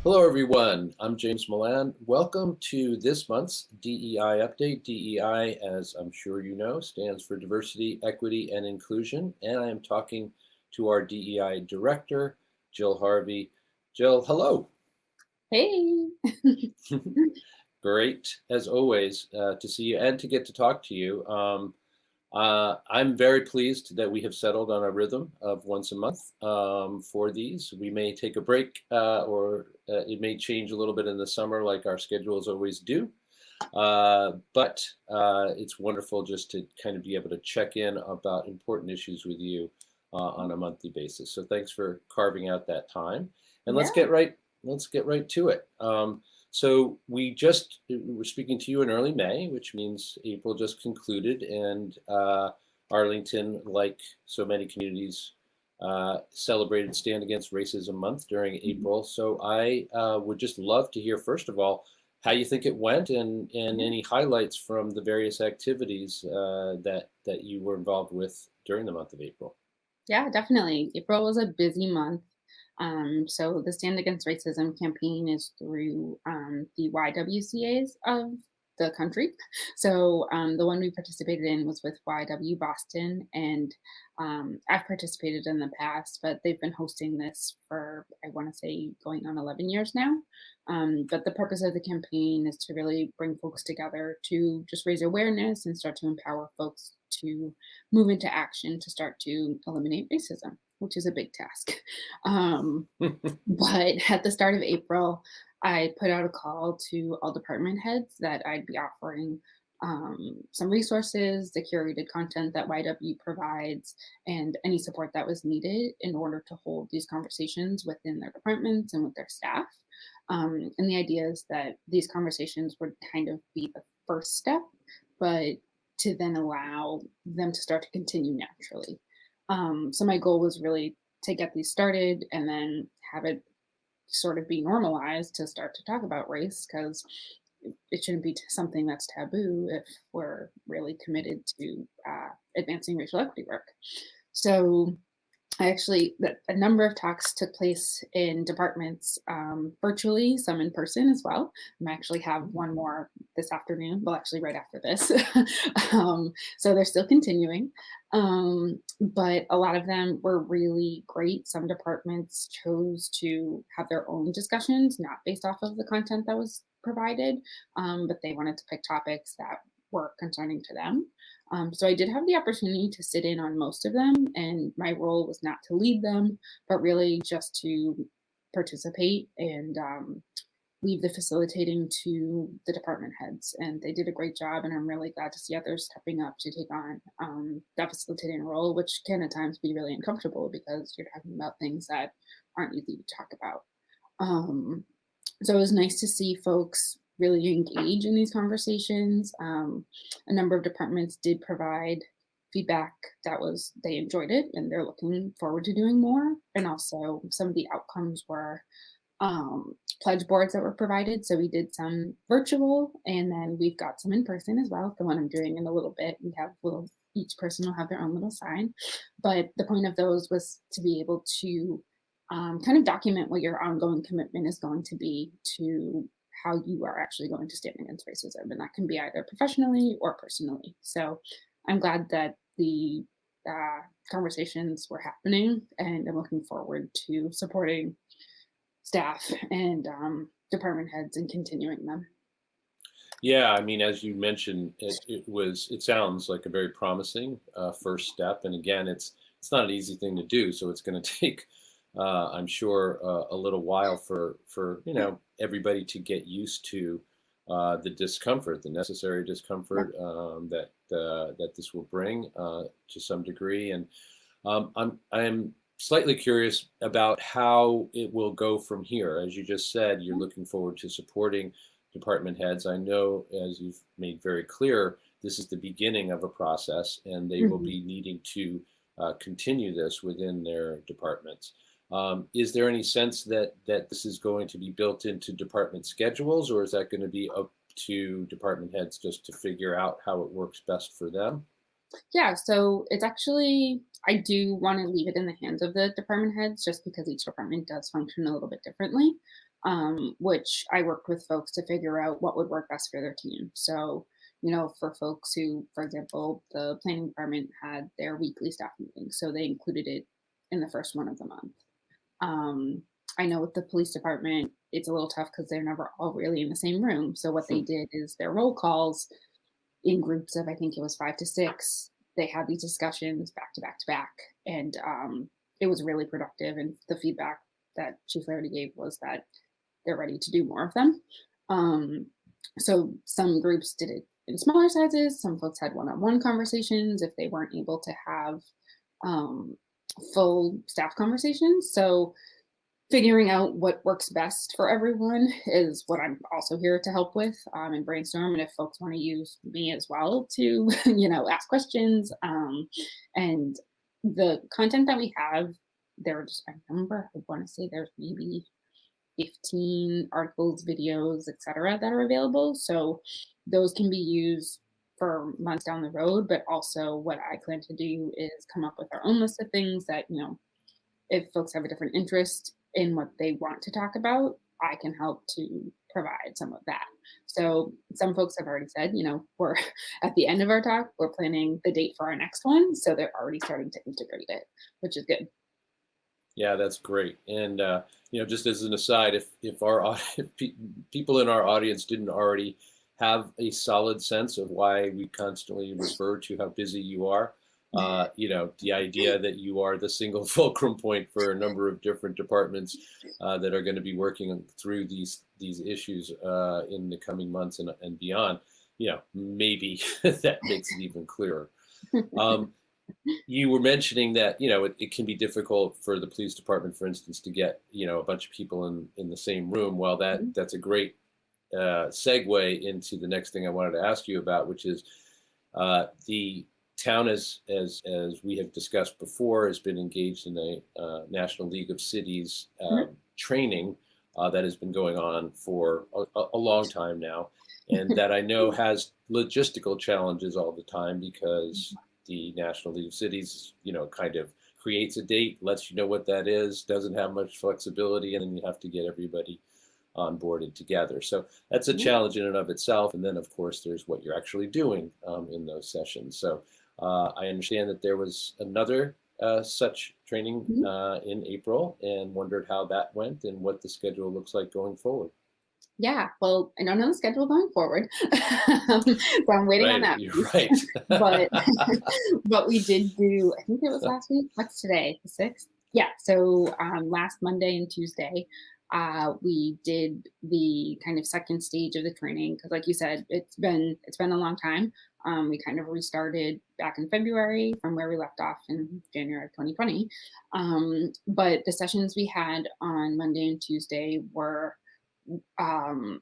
Hello, everyone. I'm James Milan. Welcome to this month's DEI update. DEI, as I'm sure you know, stands for Diversity, Equity, and Inclusion. And I am talking to our DEI director, Jill Harvey. Jill, hello. Hey. Great, as always, to see you and to get to talk to you. I'm very pleased that we have settled on a rhythm of once a month for these. We may take a break or it may change a little bit in the summer like our schedules always do. But it's wonderful just to kind of be able to check in about important issues with you on a monthly basis. So thanks for carving out that time. And Yeah. let's get right to it. So we're speaking to you in early May, which means April just concluded, and Arlington, like so many communities, celebrated Stand Against Racism Month during April. So I would just love to hear, first of all, how you think it went, and any highlights from the various activities that you were involved with during the month of April. Yeah, definitely. April was a busy month. So the Stand Against Racism campaign is through the YWCAs of the country. So the one we participated in was with YW Boston, and I've participated in the past, but they've been hosting this for, I want to say, going on 11 years now. But the purpose of the campaign is to really bring folks together to just raise awareness and start to empower folks to move into action to start to eliminate racism, which is a big task. Um, but at the start of April, I put out a call to all department heads that I'd be offering some resources, the curated content that YW provides, and any support that was needed in order to hold these conversations within their departments and with their staff. And the idea is that these conversations would kind of be the first step, but to then allow them to start to continue naturally. So my goal was really to get these started and then have it sort of be normalized to start to talk about race, because it shouldn't be something that's taboo if we're really committed to advancing racial equity work. So a number of talks took place in departments virtually, some in person as well. I actually have one more this afternoon, well, actually, right after this. So they're still continuing. But a lot of them were really great. Some departments chose to have their own discussions, not based off of the content that was provided, but they wanted to pick topics that were concerning to them. So I did have the opportunity to sit in on most of them, and my role was not to lead them, but really just to participate and leave the facilitating to the department heads. And they did a great job, and I'm really glad to see others stepping up to take on that facilitating role, which can at times be really uncomfortable because you're talking about things that aren't easy to talk about. Um, so it was nice to see folks really engage in these conversations. A number of departments did provide feedback that was they enjoyed it and they're looking forward to doing more. And also some of the outcomes were pledge boards that were provided. So we did some virtual, and then we've got some in person as well. The one I'm doing in a little bit, we have little, each person will have their own little sign. But the point of those was to be able to kind of document what your ongoing commitment is going to be to how you are actually going to stand against racism. And that can be either professionally or personally. So I'm glad that the conversations were happening, and I'm looking forward to supporting staff and department heads and continuing them. Yeah, I mean, as you mentioned, it sounds like a very promising first step. And again, it's not an easy thing to do, so it's going to take, I'm sure, a little while for everybody to get used to the discomfort, the necessary discomfort that this will bring to some degree. And I'm slightly curious about how it will go from here. As you just said, you're looking forward to supporting department heads. I know, as you've made very clear, this is the beginning of a process, and they will Mhm. be needing to continue this within their departments. Is there any sense that this is going to be built into department schedules, or is that going to be up to department heads just to figure out how it works best for them? Yeah, so it's actually, I do want to leave it in the hands of the department heads just because each department does function a little bit differently. which I worked with folks to figure out what would work best for their team. So, for folks who, for example, the planning department had their weekly staff meeting, so they included it in the first one of the month. Um, I know with the police department, it's a little tough because they're never all really in the same room. So what they Hmm. did is their roll calls in groups of, I think it was 5 to 6. They had these discussions back to back to back, and it was really productive. And the feedback that Chief Larity gave was that they're ready to do more of them. Um, so some groups did it in smaller sizes. Some folks had one-on-one conversations if they weren't able to have um, full staff conversations. So figuring out what works best for everyone is what I'm also here to help with and brainstorm. And if folks want to use me as well to, ask questions, and the content that we have, there are just, I remember, I want to say there's maybe 15 articles, videos, etc., that are available. So those can be used for months down the road. But also, what I plan to do is come up with our own list of things that, if folks have a different interest in what they want to talk about, I can help to provide some of that. So some folks have already said, we're at the end of our talk, we're planning the date for our next one. So they're already starting to integrate it, which is good. Yeah, that's great. And just as an aside, if our people in our audience didn't already have a solid sense of why we constantly refer to how busy you are, the idea that you are the single fulcrum point for a number of different departments that are going to be working through these issues in the coming months and beyond, maybe that makes it even clearer. Um, you were mentioning that it can be difficult for the police department, for instance, to get a bunch of people in the same room. Well, that's a great segue into the next thing I wanted to ask you about, which is the town, as we have discussed before, has been engaged in a National League of Cities Mhm. training that has been going on for a long time now, and that I know has logistical challenges all the time because the National League of Cities, kind of creates a date, lets you know what that is, doesn't have much flexibility, and then you have to get everybody onboarded together. So that's a Yeah. challenge in and of itself. And then, of course, there's what you're actually doing in those sessions. So I understand that there was another such training Mhm. in April, and wondered how that went and what the schedule looks like going forward. Yeah, well, I don't know the schedule going forward, so I'm waiting on Right, that you're piece. right. But but we did do, I think it was last week. What's today? The 6th? Yeah. So last Monday and Tuesday, we did the kind of second stage of the training because, like you said, it's been a long time. We kind of restarted back in February from where we left off in January of 2020. But the sessions we had on Monday and Tuesday were um,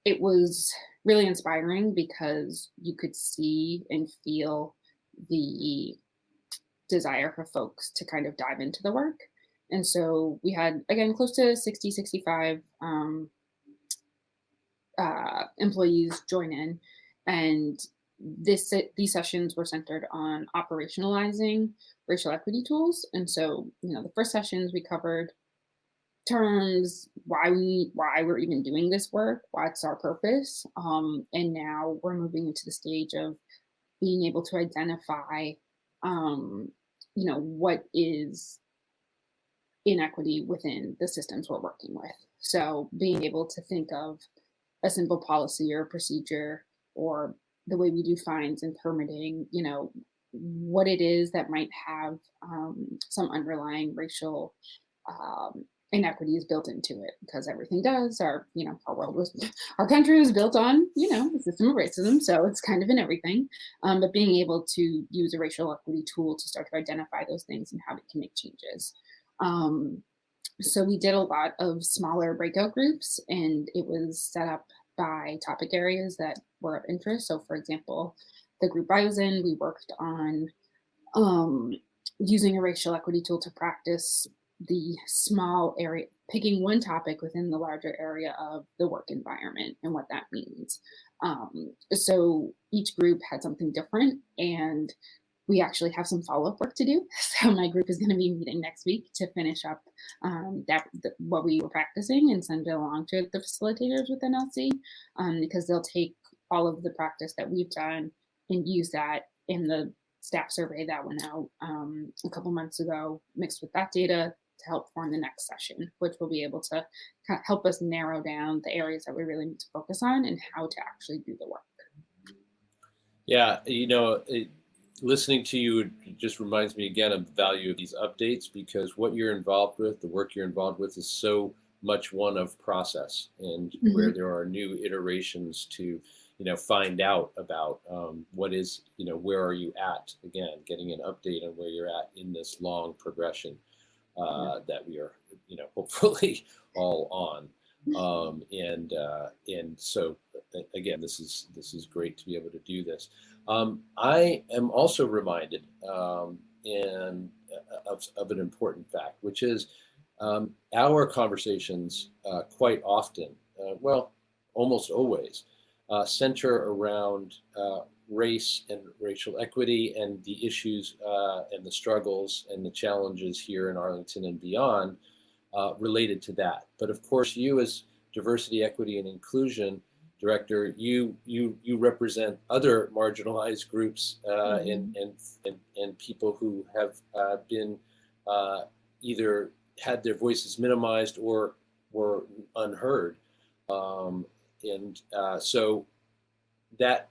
it was really inspiring because you could see and feel the desire for folks to kind of dive into the work. And so we had, again, close to 60, 65 employees join in. And these sessions were centered on operationalizing racial equity tools. And so, the first sessions we covered terms, why we're even doing this work, what's our purpose, and now we're moving into the stage of being able to identify, um, what is inequity within the systems we're working with. So being able to think of a simple policy or procedure or the way we do fines and permitting, what it is that might have some underlying racial um, inequities built into it because everything does. Our world was, our country was built on, the system of racism. So it's kind of in everything. But being able to use a racial equity tool to start to identify those things and how we can make changes. Um, so we did a lot of smaller breakout groups, and it was set up by topic areas that were of interest. So, for example, the group I was in, we worked on um, using a racial equity tool to practice the small area, picking one topic within the larger area of the work environment and what that means. So each group had something different, and we actually have some follow-up work to do. So my group is going to be meeting next week to finish up what we were practicing and send it along to the facilitators with NLC, because they'll take all of the practice that we've done and use that in the staff survey that went out a couple months ago, mixed with that data to help form the next session, which will be able to help us narrow down the areas that we really need to focus on and how to actually do the work. Yeah, listening to you just reminds me again of the value of these updates, because what you're involved with, the work you're involved with, is so much one of process, and where Mhm. there are new iterations to, find out about what is, where are you at, again, getting an update on where you're at in this long progression Yeah. that we are, hopefully all on. And so again, this is great to be able to do this. I am also reminded and of an important fact, which is our conversations quite often, well, almost always, center around race and racial equity and the issues and the struggles and the challenges here in Arlington and beyond related to that. But of course, you as diversity, equity, and inclusion director, you represent other marginalized groups Mhm. and people who have been either had their voices minimized or were unheard. Um, and so that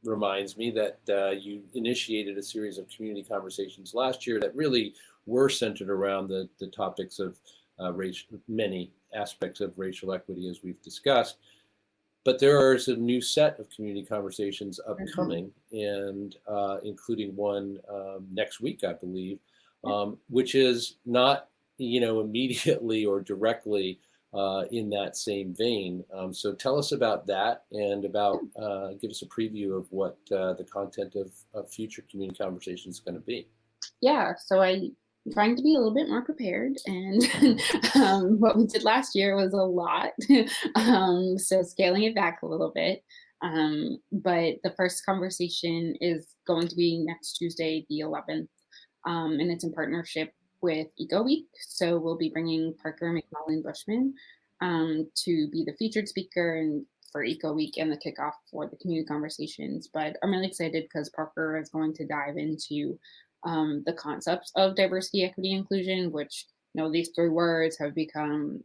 reminds me that you initiated a series of community conversations last year that really were centered around the topics of race, many aspects of racial equity, as we've discussed. But there is a new set of community conversations Mhm. upcoming, and including one next week, I believe, Yeah. which is not, immediately or directly in that same vein. So tell us about that, and about give us a preview of what the content of future community conversations is going to be. Yeah, so I'm trying to be a little bit more prepared, and what we did last year was a lot. So scaling it back a little bit. But the first conversation is going to be next Tuesday, the 11th, and it's in partnership with Eco Week. So we'll be bringing Parker McMullen Bushman to be the featured speaker and for Eco Week and the kickoff for the community conversations. But I'm really excited because Parker is going to dive into the concepts of diversity, equity, inclusion, which these three words have become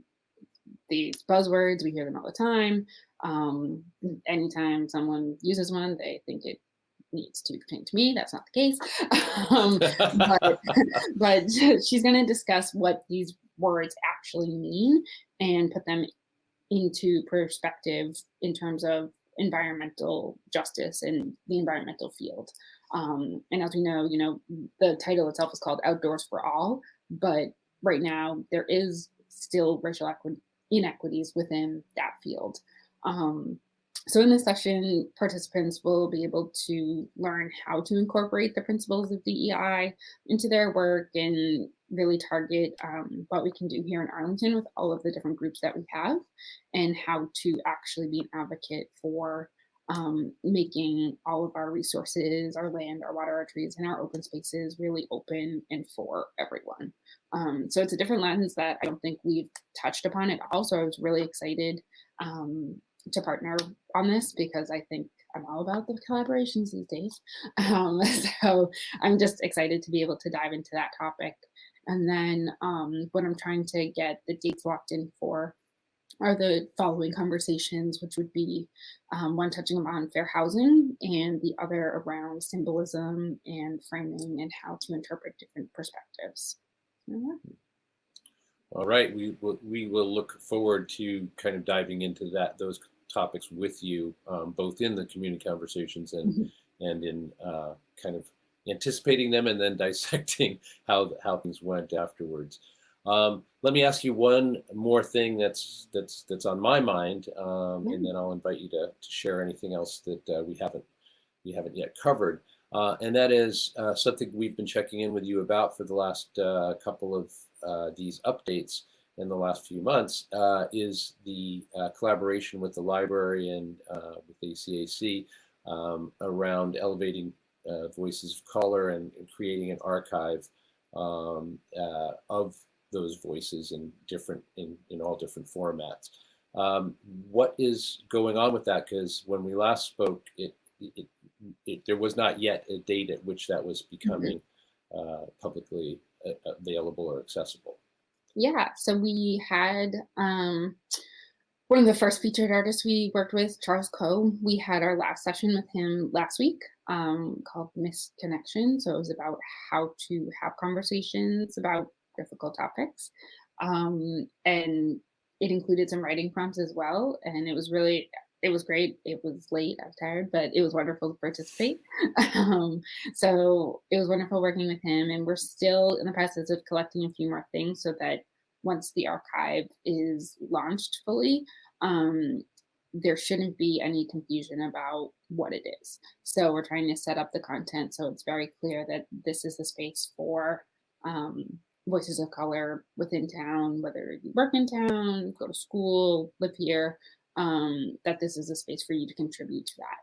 these buzzwords. We hear them all the time. Um, Anytime someone uses one, they think it needs to pertain to me. That's not the case. um, but but she's going to discuss what these words actually mean and put them into perspective in terms of environmental justice and the environmental field. And as we know, the title itself is called Outdoors for All, but right now there is still racial inequities within that field. Um, so in this session, participants will be able to learn how to incorporate the principles of DEI into their work and really target what we can do here in Arlington with all of the different groups that we have, and how to actually be an advocate for making all of our resources, our land, our water, our trees, and our open spaces really open and for everyone. So it's a different lens that I don't think we've touched upon at all. So I was really excited to partner on this because I think I'm all about the collaborations these days. So I'm just excited to be able to dive into that topic. And then what I'm trying to get the dates locked in for are the following conversations, which would be one touching on fair housing and the other around symbolism and framing and how to interpret different perspectives. Yeah. All right, we will look forward to kind of diving into those topics with you, both in the community conversations Mhm. and in kind of anticipating them and then dissecting how things went afterwards. Let me ask you one more thing that's on my mind, and Yeah. then I'll invite you to share anything else that we haven't yet covered. And that is something we've been checking in with you about for the last couple of these updates in the last few months, is the collaboration with the library and with ACAC around elevating voices of color and creating an archive of those voices in all different formats. What is going on with that? Because when we last spoke, there was not yet a date at which that was becoming publicly available or accessible. Yeah, so we had one of the first featured artists we worked with, Charles Coe. We had our last session with him last week, called Misconnection. So it was about how to have conversations about difficult topics. And it included some writing prompts as well. And it was great. It was late, I was tired, but it was wonderful to participate. um, so it was wonderful working with him. And we're still in the process of collecting a few more things so that once the archive is launched fully, um, there shouldn't be any confusion about what it is. So we're trying to set up the content so it's very clear that this is the space for um, voices of color within town, whether you work in town, go to school, live here, that this is a space for you to contribute to that.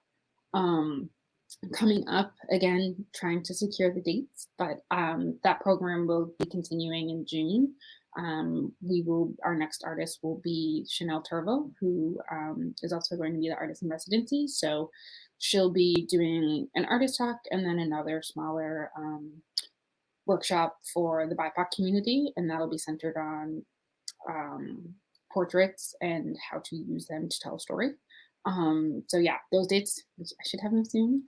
Coming up again, trying to secure the dates, but that program will be continuing in June. Our next artist will be Chanel Turville, who is also going to be the artist in residency. So she'll be doing an artist talk and then another smaller workshop for the BIPOC community, and that'll be centered on portraits and how to use them to tell a story. So yeah, those dates, which I should have them soon,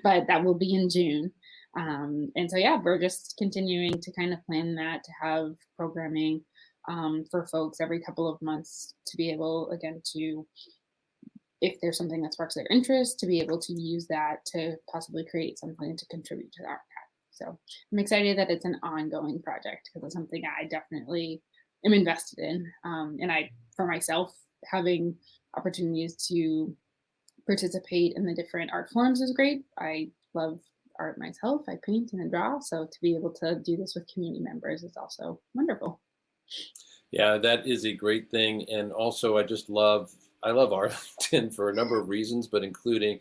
but that will be in June. And so yeah, we're just continuing to kind of plan that, to have programming for folks every couple of months to be able, again, to, if there's something that sparks their interest, to be able to use that to possibly create something to contribute to the archive. So I'm excited that it's an ongoing project because it's something I definitely am invested in. And for myself, having opportunities to participate in the different art forms is great. I love art myself. I paint and I draw. So to be able to do this with community members is also wonderful. Yeah, that is a great thing. And also, I love Arlington for a number of reasons, but including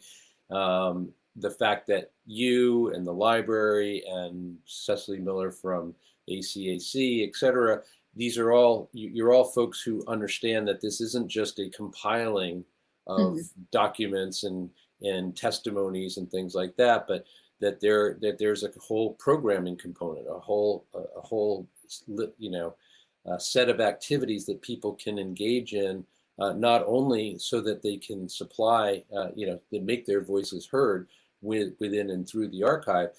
the fact that you and the library and Cecily Miller from ACAC, et cetera, you're all folks who understand that this isn't just a compiling of documents and testimonies and things like that, but that there's a whole programming component, a whole set of activities that people can engage in, not only so that they can supply, they make their voices heard within and through the archive,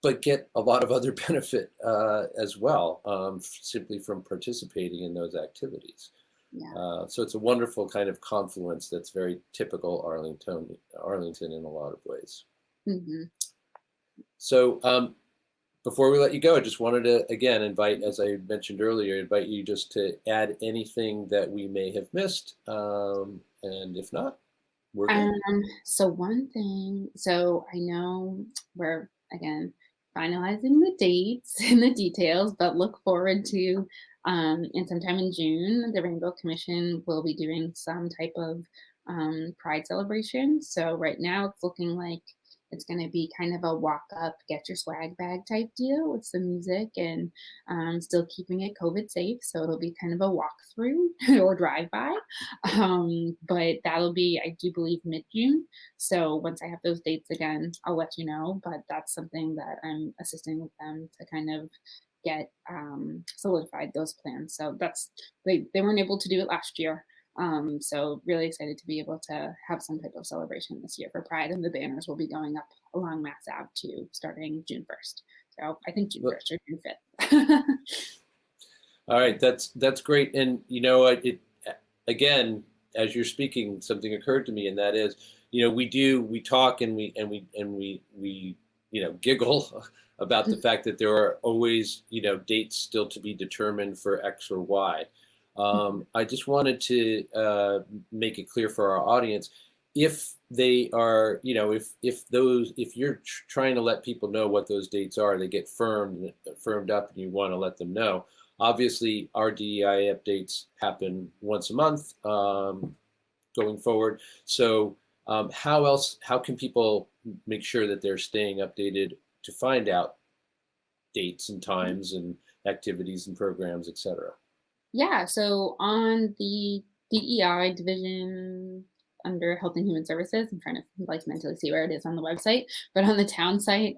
but get a lot of other benefit as well, simply from participating in those activities. Yeah. So it's a wonderful kind of confluence that's very typical Arlington in a lot of ways. Mm-hmm. So before we let you go, I just wanted to, again, as I mentioned earlier, invite you just to add anything that we may have missed. And if not, we're good. So one thing, so I know we're, again, finalizing the dates and the details, but look forward to, and sometime in June, the Rainbow Commission will be doing some type of Pride celebration. So right now it's looking like it's going to be kind of a walk up, get your swag bag type deal with some music and still keeping it COVID safe. So it'll be kind of a walkthrough or drive by. But that'll be, I do believe, mid-June. So once I have those dates again, I'll let you know. But that's something that I'm assisting with them to kind of get solidified those plans. So they weren't able to do it last year. So really excited to be able to have some type of celebration this year for Pride, and the banners will be going up along Mass Ave too, starting June 1st. So I think June 1st or June 5th. All right, that's great. And again, as you're speaking, something occurred to me, and that is, we talk and we giggle about the fact that there are always, dates still to be determined for X or Y. I just wanted to make it clear for our audience, if they are, if you're trying to let people know what those dates are, they get firmed up, and you want to let them know. Obviously, our DEI updates happen once a month going forward. So How can people make sure that they're staying updated to find out dates and times and activities and programs, etc.? Yeah, so on the DEI division under Health and Human Services, I'm trying to like mentally see where it is on the website, but on the town site,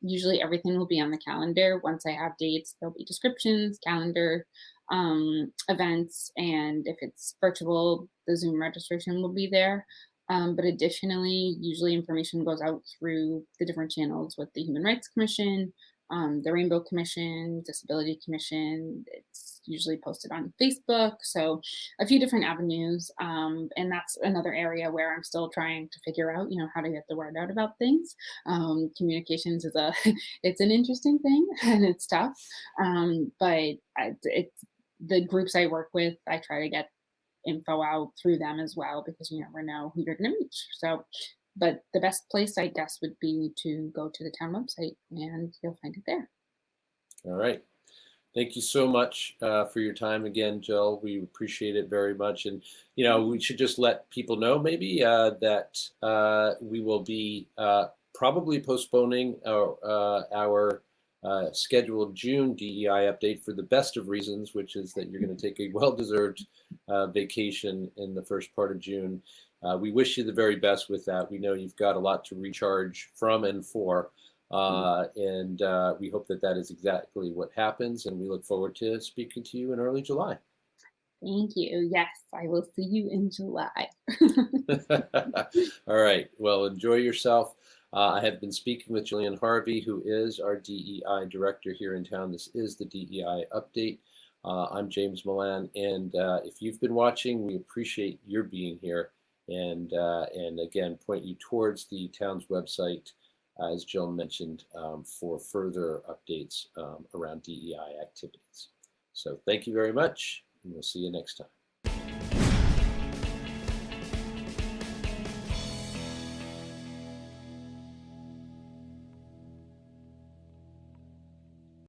usually everything will be on the calendar. Once I have dates, there'll be descriptions, calendar, events, and if it's virtual, the Zoom registration will be there. But additionally, usually information goes out through the different channels with the Human Rights Commission, the Rainbow Commission, Disability Commission. It's usually posted on Facebook. So a few different avenues. And that's another area where I'm still trying to figure out, how to get the word out about things. Communications is it's an interesting thing and it's tough. It's the groups I work with, I try to get info out through them as well because you never know who you're going to reach. So, but the best place, I guess, would be to go to the town website and you'll find it there. All right. Thank you so much for your time again, Jill. We appreciate it very much. And, we should just let people know maybe that we will be probably postponing our scheduled June DEI update for the best of reasons, which is that you're going to take a well-deserved vacation in the first part of June. We wish you the very best with that. We know you've got a lot to recharge from and for. And we hope that that is exactly what happens. And we look forward to speaking to you in early July. Thank you. Yes, I will see you in July. All right. Well, enjoy yourself. I have been speaking with Jillian Harvey, who is our DEI director here in town. This is the DEI update. I'm James Milan. And if you've been watching, we appreciate your being here. And again, point you towards the town's website, as Jill mentioned, for further updates around DEI activities. So thank you very much, and we'll see you next time.